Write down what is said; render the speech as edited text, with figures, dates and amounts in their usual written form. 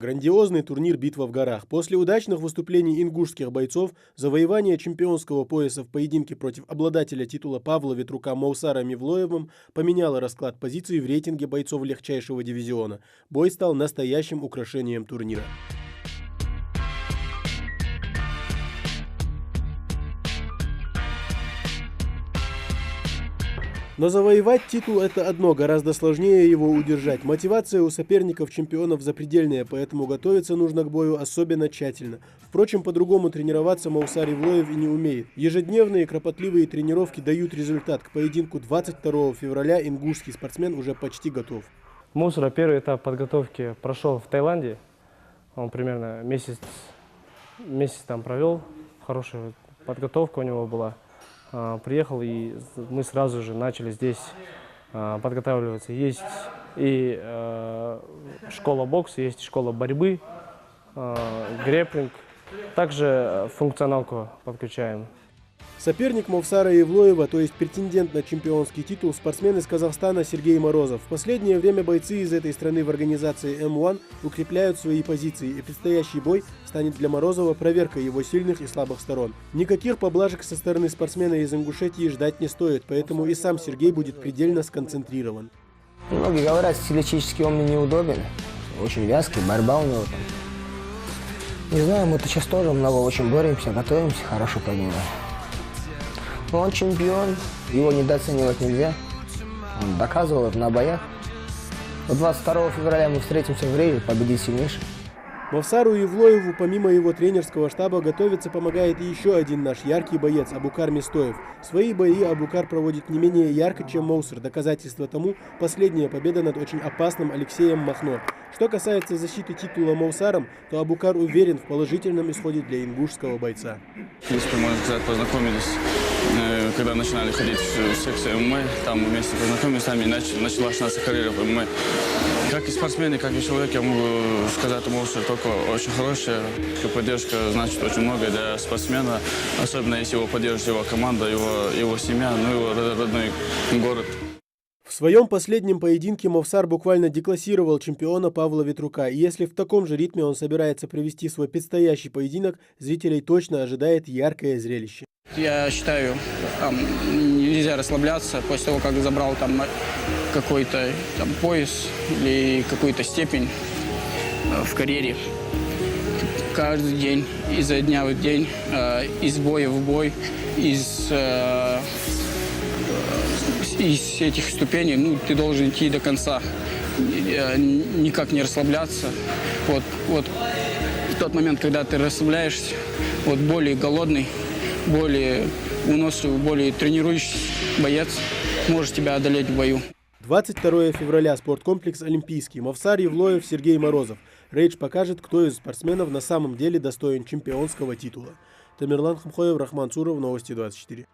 Грандиозный турнир «Битва в горах». После удачных выступлений ингушских бойцов, завоевания чемпионского пояса в поединке против обладателя титула Павла Ветрука Мовсара Мевлоевым поменяло расклад позиций в рейтинге бойцов легчайшего дивизиона. Бой стал настоящим украшением турнира. Но завоевать титул – это одно, гораздо сложнее его удержать. Мотивация у соперников-чемпионов запредельная, поэтому готовиться нужно к бою особенно тщательно. Впрочем, по-другому тренироваться Мовсар Евлоев и не умеет. Ежедневные кропотливые тренировки дают результат. К поединку 22 февраля ингушский спортсмен уже почти готов. Мовсар первый этап подготовки прошел в Таиланде. Он примерно месяц там провел. Хорошая подготовка у него была. Приехал, и мы сразу же начали здесь подготавливаться. Есть и школа бокса, есть школа борьбы, грэпплинг. Также функционалку подключаем. Соперник Мовсара Евлоева, то есть претендент на чемпионский титул, спортсмен из Казахстана Сергей Морозов. В последнее время бойцы из этой страны в организации М1 укрепляют свои позиции, и предстоящий бой станет для Морозова проверкой его сильных и слабых сторон. Никаких поблажек со стороны спортсмена из Ингушетии ждать не стоит, поэтому и сам Сергей будет предельно сконцентрирован. Многие говорят, стилистически он мне неудобен, очень вязкий, борьба у него там. Не знаю, мы-то сейчас тоже много очень боремся, готовимся хорошо под него. Но он чемпион, его недооценивать нельзя. Он доказывал это на боях. 22 февраля мы встретимся в Риге, победит сильнейший. Мовсару Евлоеву помимо его тренерского штаба готовиться помогает и еще один наш яркий боец Абукар Местоев. Свои бои Абукар проводит не менее ярко, чем Мовсар. Доказательство тому – последняя победа над очень опасным Алексеем Махно. Что касается защиты титула Мовсаром, то Абукар уверен в положительном исходе для ингушского бойца. В принципе, можно сказать, познакомились, когда начинали ходить в секцию ММА. Там вместе познакомились, сами началась наша карьера в ММА. Как и спортсмен, как и человек, я могу сказать, что Мовсар только очень хорошая. Поддержка значит очень много для спортсмена, особенно если его поддержит его команда, его семья, его родной город. В своем последнем поединке Мовсар буквально деклассировал чемпиона Павла Ветрука. И если в таком же ритме он собирается провести свой предстоящий поединок, зрителей точно ожидает яркое зрелище. Я считаю, нельзя расслабляться после того, как забрал какой-то пояс или какую-то степень в карьере. Каждый день, изо дня в день, из боя в бой, из этих ступеней, ты должен идти до конца, никак не расслабляться. Вот в тот момент, когда ты расслабляешься, более голодный, более выносливый, более тренирующийся боец может тебя одолеть в бою. 22 февраля, спорткомплекс «Олимпийский». Мовсар Евлоев, Сергей Морозов. Рейдж покажет, кто из спортсменов на самом деле достоин чемпионского титула. Тамерлан Хамхоев, Рахман Цуров, Новости 24.